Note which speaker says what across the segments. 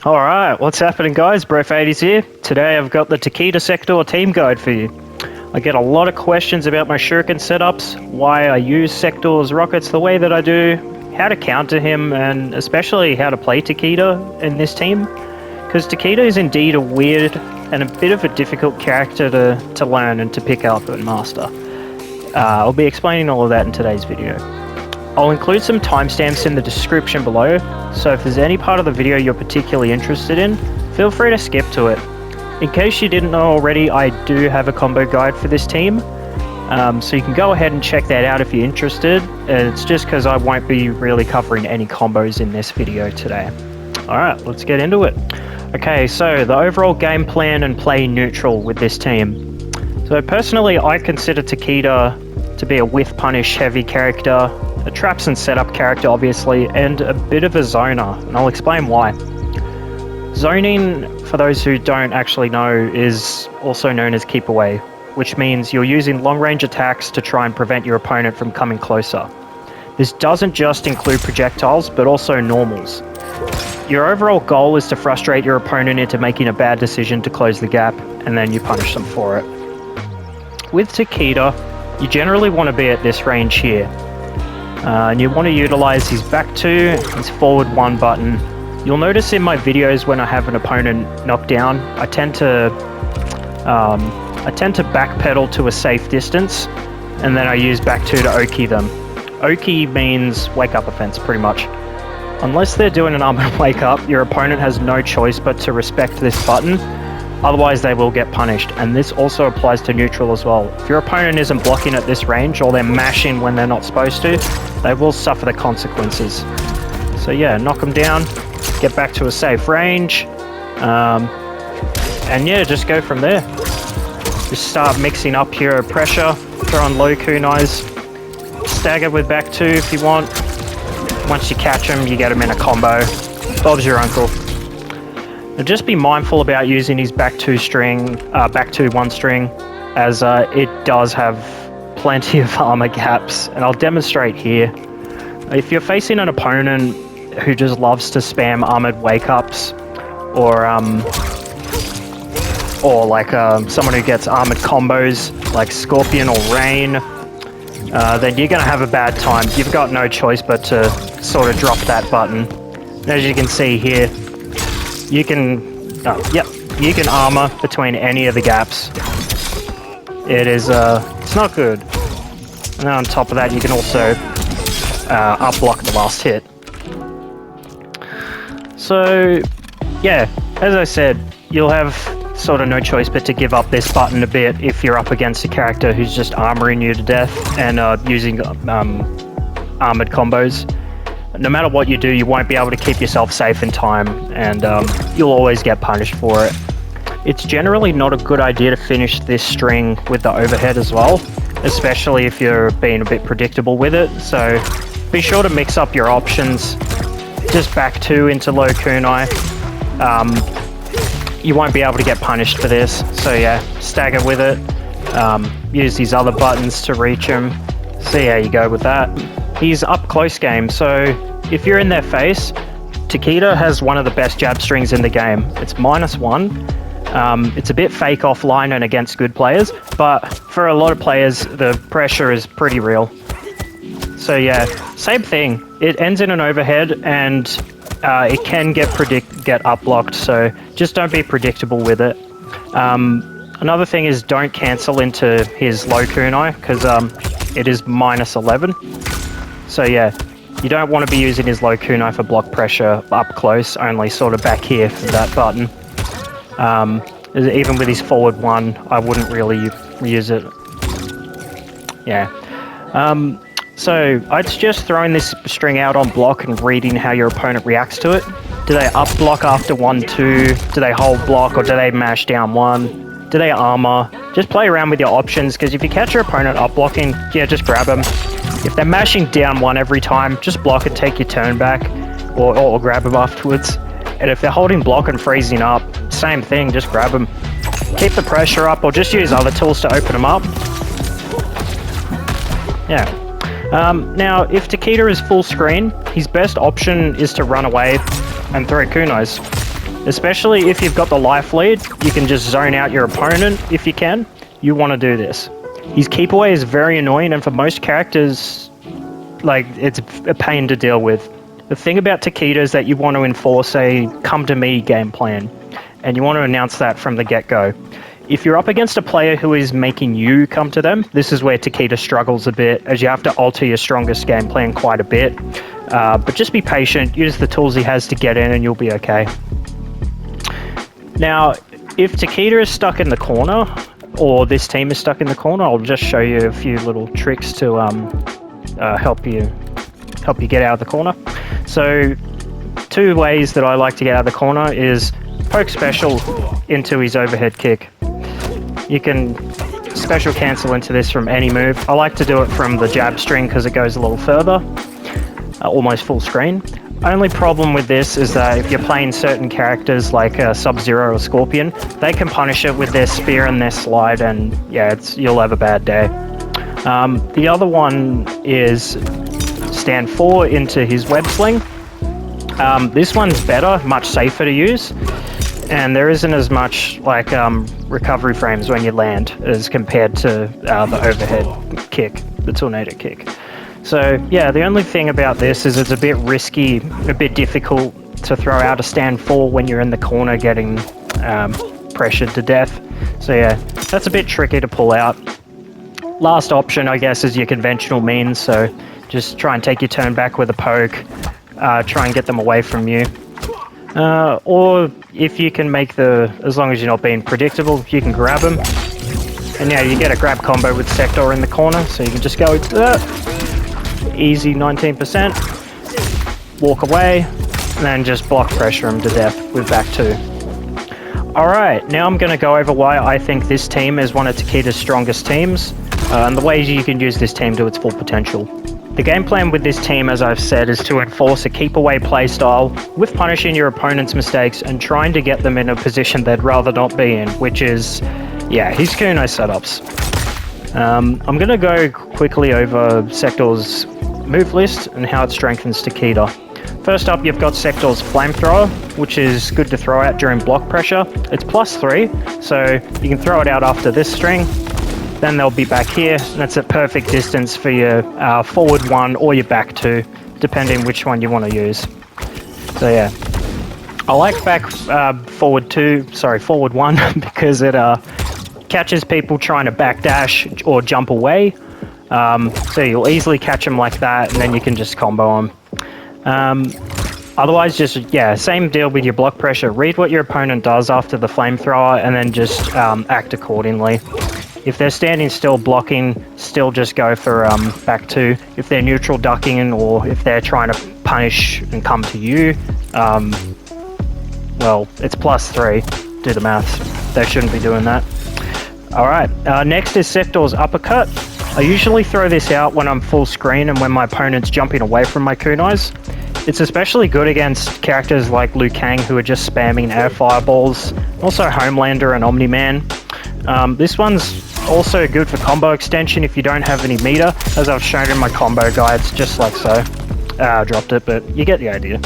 Speaker 1: Alright, what's happening guys? Bref80s here. Today I've got the TAKEDA Sektor team guide for you. I get a lot of questions about my shuriken setups, why I use Sektor's rockets the way that I do, how to counter him, and especially how to play TAKEDA in this team. Because TAKEDA is indeed a weird and a bit of a difficult character to learn and to pick up and master. I'll be explaining all of that in today's video. I'll include some timestamps in the description below, so if there's any part of the video you're particularly interested in, feel free to skip to it. In case you didn't know already, I do have a combo guide for this team, so you can go ahead and check that out if you're interested. It's just because I won't be really covering any combos in this video today. Alright, let's get into it. Okay, so the overall game plan and play neutral with this team. So personally, I consider TAKEDA to be a with punish heavy character, a traps and setup character obviously, and a bit of a zoner, and I'll explain why. Zoning, for those who don't actually know, is also known as keep away, which means you're using long range attacks to try and prevent your opponent from coming closer. This doesn't just include projectiles, but also normals. Your overall goal is to frustrate your opponent into making a bad decision to close the gap, and then you punish them for it. With TAKEDA, you generally want to be at this range here. And you want to utilize his back 2, his forward 1 button. You'll notice in my videos when I have an opponent knocked down, I tend to backpedal to a safe distance, and then I use back 2 to Oki them. Oki means wake up offense, pretty much. Unless they're doing an armored wake up, your opponent has no choice but to respect this button, otherwise they will get punished, and this also applies to neutral as well. If your opponent isn't blocking at this range, or they're mashing when they're not supposed to, they will suffer the consequences. So yeah, knock them down, get back to a safe range, and yeah, just go from there. Just start mixing up your pressure, throw on low kunais, stagger with back 2 if you want. Once you catch them, you get them in a combo. Bob's your uncle. And just be mindful about using his back 2 1 string, as it does have plenty of armor gaps, and I'll demonstrate here. If you're facing an opponent who just loves to spam armored wake ups, or like someone who gets armored combos like Scorpion or Rain, then you're gonna have a bad time. You've got no choice but to sort of drop that button. And as you can see here, you can, you can armor between any of the gaps. It is, it's not good. And then on top of that, you can also up block the last hit. So, yeah, as I said, you'll have sort of no choice but to give up this button a bit if you're up against a character who's just armoring you to death and using armored combos. No matter what you do, you won't be able to keep yourself safe in time, and you'll always get punished for it. It's generally not a good idea to finish this string with the overhead as well, especially if you're being a bit predictable with it, so be sure to mix up your options. Just back 2 into low kunai. You won't be able to get punished for this, so yeah, stagger with it. Use these other buttons to reach him. See how you go with that. He's up close game, so if you're in their face, TAKEDA has one of the best jab strings in the game. It's -1. It's a bit fake offline and against good players, but for a lot of players, the pressure is pretty real. So yeah, same thing. It ends in an overhead, and it can get up blocked, so just don't be predictable with it. Another thing is don't cancel into his low kunai, because it is -11. So yeah, you don't want to be using his low kunai for block pressure up close, only sort of back here for that button. Even with his forward 1, I wouldn't really use it. Yeah. So I'd suggest throwing this string out on block and reading how your opponent reacts to it. Do they up block after 1-2? Do they hold block, or do they mash down 1? Do they armor? Just play around with your options, because if you catch your opponent up blocking, yeah, just grab them. If they're mashing down 1 every time, just block and take your turn back, or grab them afterwards. And if they're holding block and freezing up, same thing, just grab them. Keep the pressure up, or just use other tools to open them up. Yeah. Now, if TAKEDA is full screen, his best option is to run away and throw kunais. Especially if you've got the life lead, you can just zone out your opponent if you can. You want to do this. His keep away is very annoying, and for most characters, like, it's a pain to deal with. The thing about TAKEDA is that you want to enforce a come to me game plan, and you want to announce that from the get-go. If you're up against a player who is making you come to them, this is where TAKEDA struggles a bit, as you have to alter your strongest game plan quite a bit. But just be patient, use the tools he has to get in, and you'll be okay. Now, if TAKEDA is stuck in the corner, or this team is stuck in the corner, I'll just show you a few little tricks to help you get out of the corner. So, 2 ways that I like to get out of the corner is poke special into his overhead kick. You can special cancel into this from any move. I like to do it from the jab string because it goes a little further, almost full screen. Only problem with this is that if you're playing certain characters like Sub-Zero or Scorpion, they can punish it with their spear and their slide, and yeah, you'll have a bad day. The other one is stand 4 into his web sling. This one's better, much safer to use, and there isn't as much like recovery frames when you land as compared to the overhead kick, the tornado kick. So yeah, the only thing about this is it's a bit risky, a bit difficult to throw out a stand 4 when you're in the corner getting pressured to death. So yeah, that's a bit tricky to pull out. Last option, I guess, is your conventional means, so just try and take your turn back with a poke, try and get them away from you. Or if you can make as long as you're not being predictable, you can grab them. And yeah, you get a grab combo with Sektor in the corner, so you can just go easy 19%, walk away, and then just block pressure him to death with back 2. Alright, now I'm going to go over why I think this team is one of TAKEDA's strongest teams, and the ways you can use this team to its full potential. The game plan with this team, as I've said, is to enforce a keep away playstyle with punishing your opponent's mistakes and trying to get them in a position they'd rather not be in, which is, yeah, his Kunai setups. I'm going to go quickly over Sektor's move list and how it strengthens TAKEDA. First up, you've got Sektor's Flamethrower, which is good to throw out during block pressure. It's +3, so you can throw it out after this string. Then they'll be back here, and that's at perfect distance for your forward 1 or your back 2, depending which one you want to use. So yeah, I like forward 1 because it catches people trying to backdash or jump away. So you'll easily catch them like that, and then you can just combo them. Otherwise, just, yeah, same deal with your block pressure. Read what your opponent does after the flamethrower, and then just act accordingly. If they're standing still blocking, still just go for back 2. If they're neutral ducking, or if they're trying to punish and come to you, well, it's +3. Do the maths. They shouldn't be doing that. Alright, next is Sektor's Uppercut. I usually throw this out when I'm full screen and when my opponent's jumping away from my kunais. It's especially good against characters like Liu Kang, who are just spamming air fireballs, also Homelander and Omni-Man. This one's also good for combo extension if you don't have any meter, as I've shown in my combo guides, just like so. I dropped it, but you get the idea.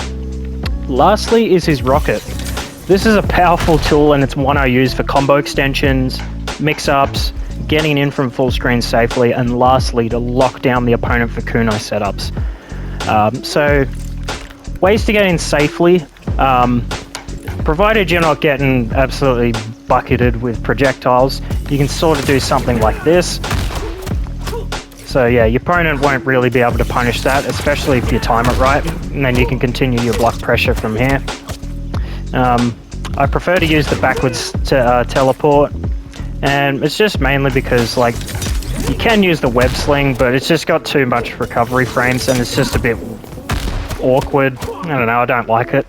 Speaker 1: Lastly is his Rocket. This is a powerful tool, and it's one I use for combo extensions, mix-ups, getting in from full screen safely, and lastly to lock down the opponent for kunai setups. So ways to get in safely, provided you're not getting absolutely bucketed with projectiles, you can sort of do something like this. So yeah, your opponent won't really be able to punish that, especially if you time it right, and then you can continue your block pressure from here. I prefer to use the backwards teleport, and it's just mainly because, like, you can use the web sling, but it's just got too much recovery frames, and it's just a bit awkward. I don't know, I don't like it.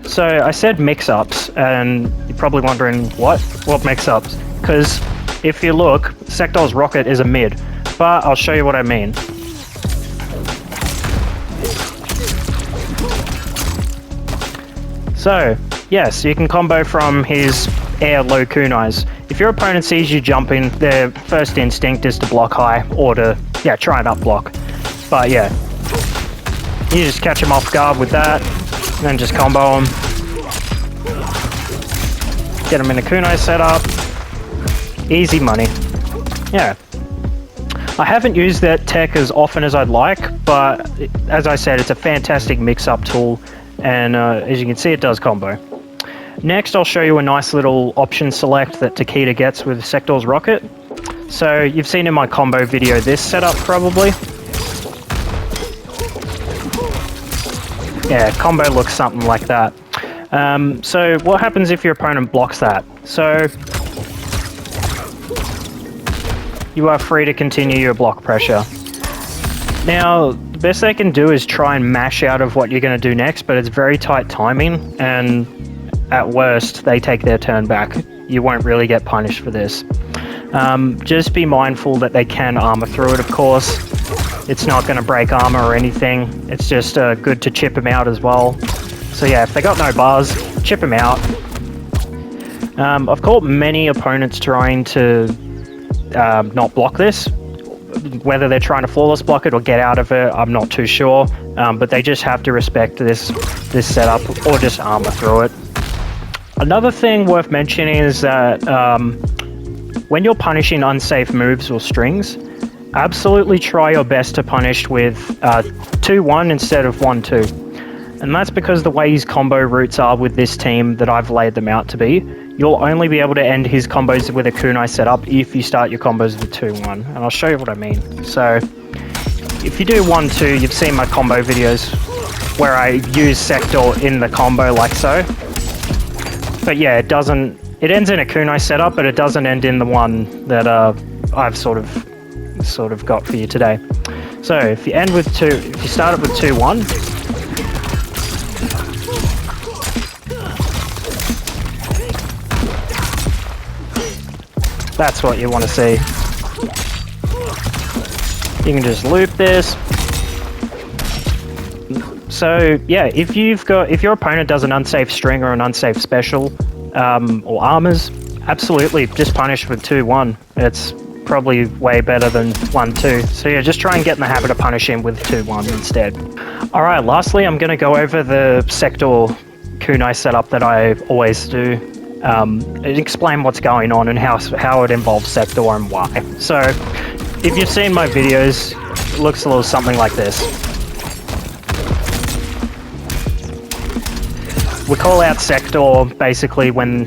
Speaker 1: So I said mix-ups, and you're probably wondering, what mix-ups? Because if you look, Sektor's Rocket is a mid, but I'll show you what I mean. So, yes, you can combo from his air low kunais. If your opponent sees you jumping, their first instinct is to block high, or to, yeah, try and up block. But yeah, you just catch him off guard with that, And then just combo them. Get them in a kunai setup. Easy money. Yeah. I haven't used that tech as often as I'd like, but as I said, it's a fantastic mix-up tool, and as you can see, it does combo. Next, I'll show you a nice little option select that TAKEDA gets with Sektor's rocket. So, you've seen in my combo video this setup, probably. Yeah, combo looks something like that. So, what happens if your opponent blocks that? So, you are free to continue your block pressure. Now, the best they can do is try and mash out of what you're going to do next, but it's very tight timing, and at worst, they take their turn back. You won't really get punished for this. Just be mindful that they can armor through it, of course. It's not going to break armor or anything. It's just good to chip them out as well. So yeah, if they got no bars, chip them out. I've caught many opponents trying to not block this. Whether they're trying to flawless block it or get out of it, I'm not too sure. But they just have to respect this setup or just armor through it. Another thing worth mentioning is that when you're punishing unsafe moves or strings, absolutely try your best to punish with 2-1 instead of 1-2. And that's because the way his combo routes are with this team that I've laid them out to be, you'll only be able to end his combos with a kunai setup if you start your combos with 2-1. And I'll show you what I mean. So, if you do 1-2, you've seen my combo videos where I use Sektor in the combo like so. But yeah, it ends in a kunai setup, but it doesn't end in the one that I've sort of got for you today. So if you start it with 2-1, that's what you want to see. You can just loop this. So yeah, if your opponent does an unsafe string or an unsafe special, or armors, absolutely just punish with 2-1. It's probably way better than 1-2. So yeah, just try and get in the habit of punishing with 2-1 instead. Alright, lastly I'm going to go over the Sektor kunai setup that I always do, and explain what's going on and how it involves Sektor and why. So, if you've seen my videos, it looks a little something like this. We call out Sektor basically when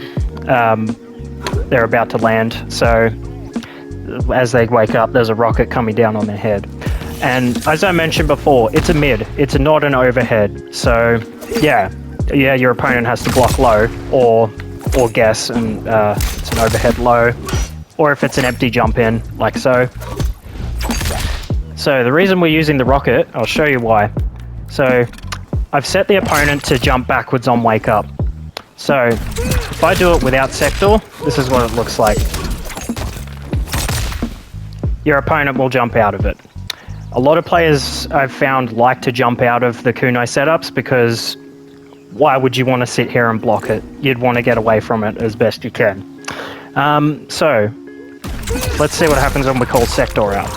Speaker 1: they're about to land, so as they wake up there's a rocket coming down on their head. And as I mentioned before, it's a mid, it's not an overhead, so yeah, your opponent has to block low or guess, and it's an overhead low, or if it's an empty jump in, like so. So the reason we're using the rocket, I'll show you why. So I've set the opponent to jump backwards on wake up. So if I do it without Sektor, this is what it looks like. Your opponent will jump out of it. A lot of players I've found like to jump out of the kunai setups because why would you want to sit here and block it? You'd want to get away from it as best you can. So let's see what happens when we call Sektor out.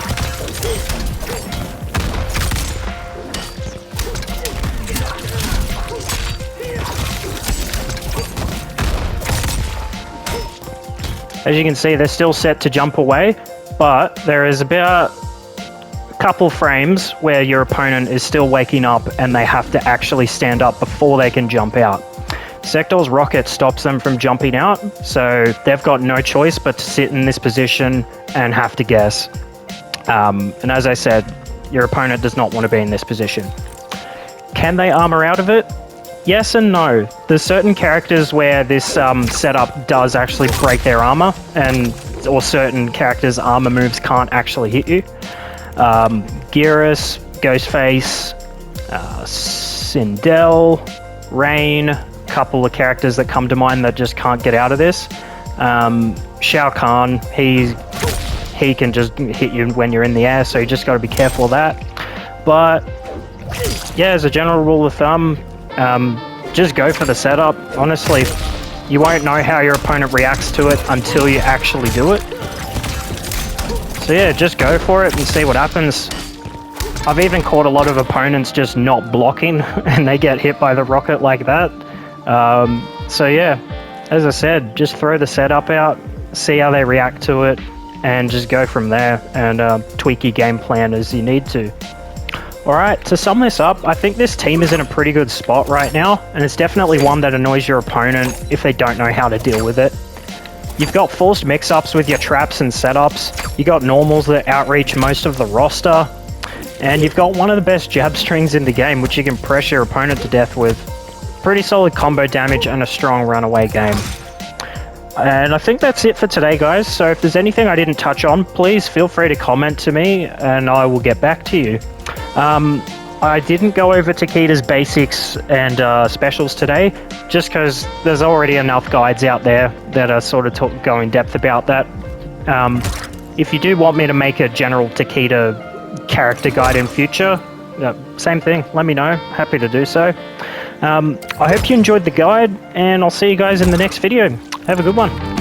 Speaker 1: As you can see, they're still set to jump away, but there is about a couple frames where your opponent is still waking up and they have to actually stand up before they can jump out. Sektor's rocket stops them from jumping out, so they've got no choice but to sit in this position and have to guess. And as I said, your opponent does not want to be in this position. Can they armor out of it? Yes and no. There's certain characters where this setup does actually break their armor, or certain characters' armor moves can't actually hit you. Gearus, Ghostface, Sindel, Rain, couple of characters that come to mind that just can't get out of this. Shao Kahn, he can just hit you when you're in the air, so you just got to be careful of that. But yeah, as a general rule of thumb, just go for the setup. Honestly, you won't know how your opponent reacts to it until you actually do it. So yeah, just go for it and see what happens. I've even caught a lot of opponents just not blocking and they get hit by the rocket like that. So yeah, as I said, just throw the setup out, see how they react to it, and just go from there and tweak your game plan as you need to. Alright, to sum this up, I think this team is in a pretty good spot right now, and it's definitely one that annoys your opponent if they don't know how to deal with it. You've got forced mix-ups with your traps and setups, you got normals that outreach most of the roster, and you've got one of the best jab strings in the game, which you can pressure your opponent to death with. Pretty solid combo damage and a strong runaway game. And I think that's it for today, guys, so if there's anything I didn't touch on, please feel free to comment to me and I will get back to you. I didn't go over TAKEDA's basics and specials today, just because there's already enough guides out there that are sort of go in depth about that. If you do want me to make a general TAKEDA character guide in future, same thing, let me know, happy to do so. I hope you enjoyed the guide, and I'll see you guys in the next video. Have a good one.